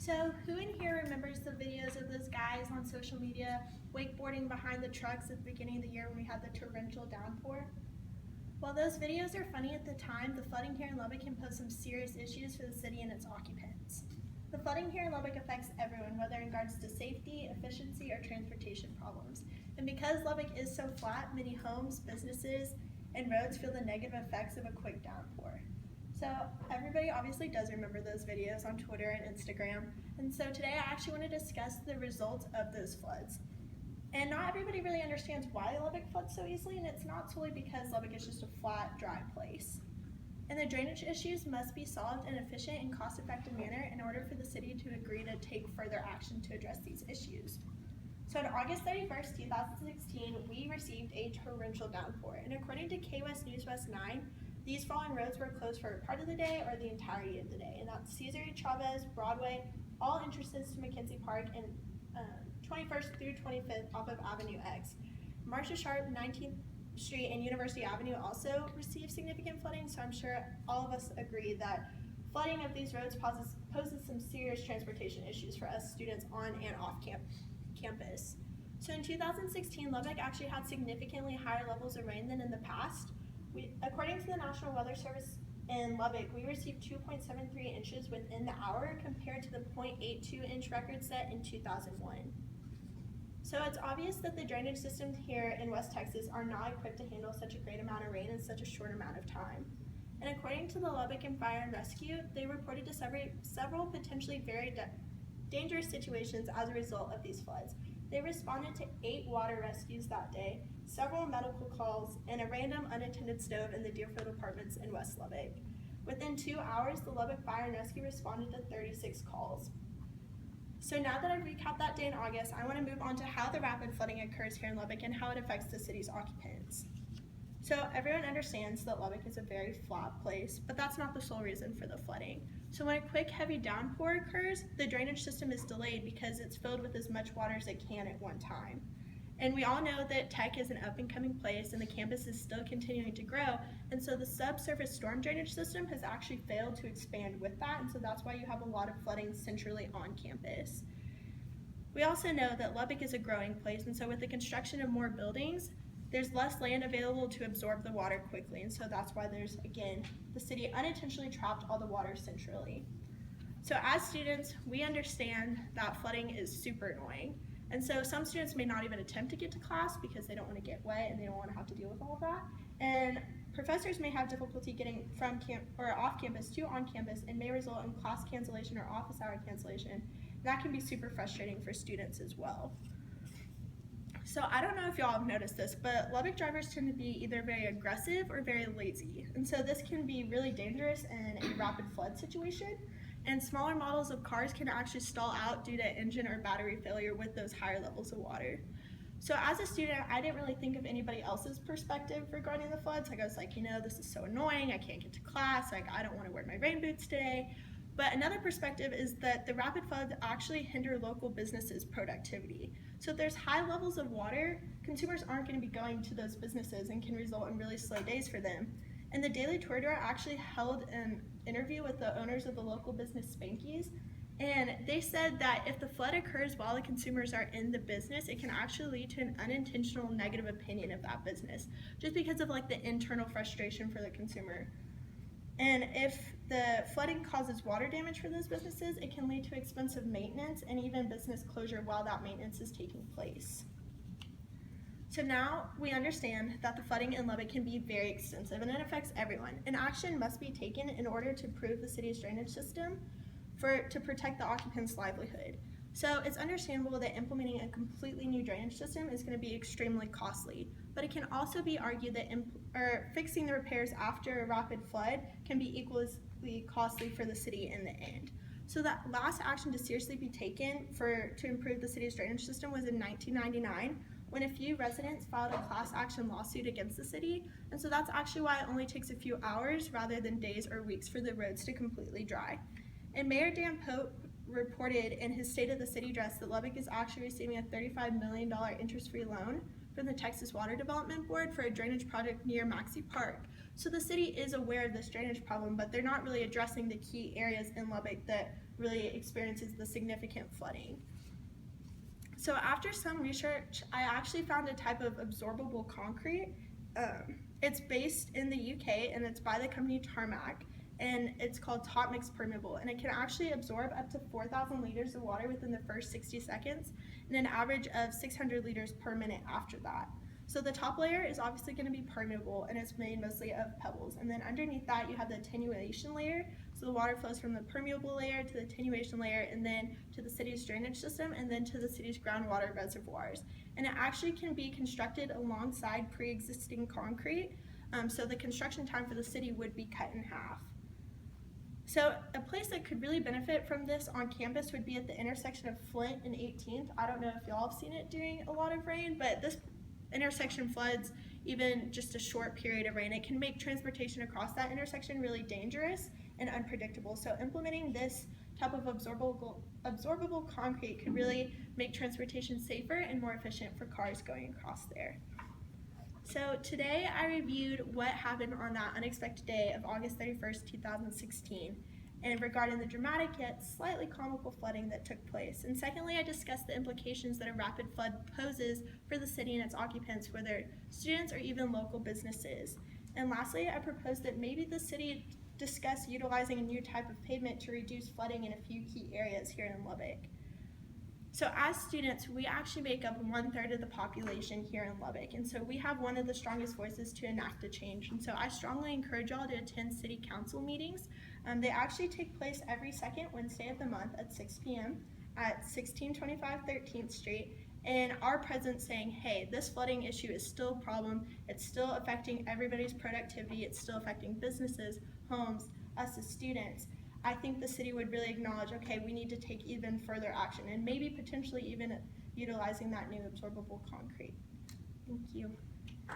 So who in here remembers the videos of those guys on social media wakeboarding behind the trucks at the beginning of the year when we had the torrential downpour? While those videos are funny at the time, the flooding here in Lubbock can pose some serious issues for the city and its occupants. The flooding here in Lubbock affects everyone, whether in regards to safety, efficiency, or transportation problems. And because Lubbock is so flat, many homes, businesses, and roads feel the negative effects of a quick downpour. So everybody obviously does remember those videos on Twitter and Instagram. And so today I actually want to discuss the results of those floods. And not everybody really understands why Lubbock floods so easily, and it's not solely because Lubbock is just a flat, dry place. And the drainage issues must be solved in an efficient and cost-effective manner in order for the city to agree to take further action to address these issues. So on August 31st, 2016, we received a torrential downpour. And according to KWest News West 9, these following roads were closed for part of the day or the entirety of the day. And that's Cesar Chavez, Broadway, all entrances to McKenzie Park, and 21st through 25th off of Avenue X. Marcia Sharp, 19th Street, and University Avenue also received significant flooding, so I'm sure all of us agree that flooding of these roads poses some serious transportation issues for us students on and off campus. So in 2016, Lubbock actually had significantly higher levels of rain than in the past. According to the National Weather Service in Lubbock, we received 2.73 inches within the hour compared to the 0.82 inch record set in 2001. So it's obvious that the drainage systems here in West Texas are not equipped to handle such a great amount of rain in such a short amount of time. And according to the Lubbock and Fire and Rescue, they reported to several potentially very dangerous situations as a result of these floods. They responded to 8 water rescues that day, several medical calls, and a random unattended stove in the Deerfield Apartments in West Lubbock. Within 2 hours, the Lubbock Fire and Rescue responded to 36 calls. So now that I've recapped that day in August, I want to move on to how the rapid flooding occurs here in Lubbock and how it affects the city's occupants. So everyone understands that Lubbock is a very flat place, but that's not the sole reason for the flooding. So when a quick heavy downpour occurs, the drainage system is delayed because it's filled with as much water as it can at one time. And we all know that tech is an up and coming place and the campus is still continuing to grow, and so the subsurface storm drainage system has actually failed to expand with that, and so that's why you have a lot of flooding centrally on campus. We also know that Lubbock is a growing place, and so with the construction of more buildings, there's less land available to absorb the water quickly, and so that's why the city unintentionally trapped all the water centrally. So as students, we understand that flooding is super annoying. And so some students may not even attempt to get to class because they don't want to get wet and they don't want to have to deal with all of that. And professors may have difficulty getting from off campus to on campus and may result in class cancellation or office hour cancellation. And that can be super frustrating for students as well. So I don't know if y'all have noticed this, but Lubbock drivers tend to be either very aggressive or very lazy. And so this can be really dangerous in a rapid flood situation. And smaller models of cars can actually stall out due to engine or battery failure with those higher levels of water. So as a student, I didn't really think of anybody else's perspective regarding the floods. Like I was like, this is so annoying, I can't get to class, like I don't want to wear my rain boots today. But another perspective is that the rapid floods actually hinder local businesses' productivity. So if there's high levels of water, consumers aren't going to be going to those businesses and can result in really slow days for them. And the Daily Tour actually held an interview with the owners of the local business Spanky's, and they said that if the flood occurs while the consumers are in the business, it can actually lead to an unintentional negative opinion of that business, just because of the internal frustration for the consumer. And if the flooding causes water damage for those businesses, it can lead to expensive maintenance and even business closure while that maintenance is taking place. So now we understand that the flooding in Lubbock can be very extensive and it affects everyone, and action must be taken in order to improve the city's drainage system to protect the occupants' livelihood. So it's understandable that implementing a completely new drainage system is going to be extremely costly, but it can also be argued that fixing the repairs after a rapid flood can be equally costly for the city in the end. So that last action to seriously be taken to improve the city's drainage system was in 1999, when a few residents filed a class action lawsuit against the city, and so that's actually why it only takes a few hours rather than days or weeks for the roads to completely dry. And Mayor Dan Pope reported in his State of the City address that Lubbock is actually receiving a $35 million interest-free loan from the Texas Water Development Board for a drainage project near Maxey Park. So the city is aware of this drainage problem, but they're not really addressing the key areas in Lubbock that really experiences the significant flooding. So after some research, I actually found a type of absorbable concrete. It's based in the UK and it's by the company Tarmac, and it's called Top Mix Permeable, and it can actually absorb up to 4,000 liters of water within the first 60 seconds and an average of 600 liters per minute after that. So the top layer is obviously going to be permeable and it's made mostly of pebbles, and then underneath that you have the attenuation layer, so the water flows from the permeable layer to the attenuation layer and then to the city's drainage system and then to the city's groundwater reservoirs. And it actually can be constructed alongside pre-existing concrete, so the construction time for the city would be cut in half. So a place that could really benefit from this on campus would be at the intersection of Flint and 18th. I don't know if y'all have seen it during a lot of rain, but this intersection floods even just a short period of rain. It can make transportation across that intersection really dangerous and unpredictable. So implementing this type of absorbable concrete could really make transportation safer and more efficient for cars going across there. So today I reviewed what happened on that unexpected day of August 31st, 2016, and regarding the dramatic yet slightly comical flooding that took place. And secondly, I discussed the implications that a rapid flood poses for the city and its occupants, whether students or even local businesses. And lastly, I proposed that maybe the city discuss utilizing a new type of pavement to reduce flooding in a few key areas here in Lubbock. So as students, we actually make up 1/3 of the population here in Lubbock, and so we have one of the strongest voices to enact a change. And so I strongly encourage y'all to attend city council meetings. They actually take place every second Wednesday of the month at 6 p.m. at 1625 13th Street, and our presence saying, hey, this flooding issue is still a problem, it's still affecting everybody's productivity, it's still affecting businesses, homes, us as students. I think the city would really acknowledge, okay, we need to take even further action and maybe potentially even utilizing that new absorbable concrete. Thank you.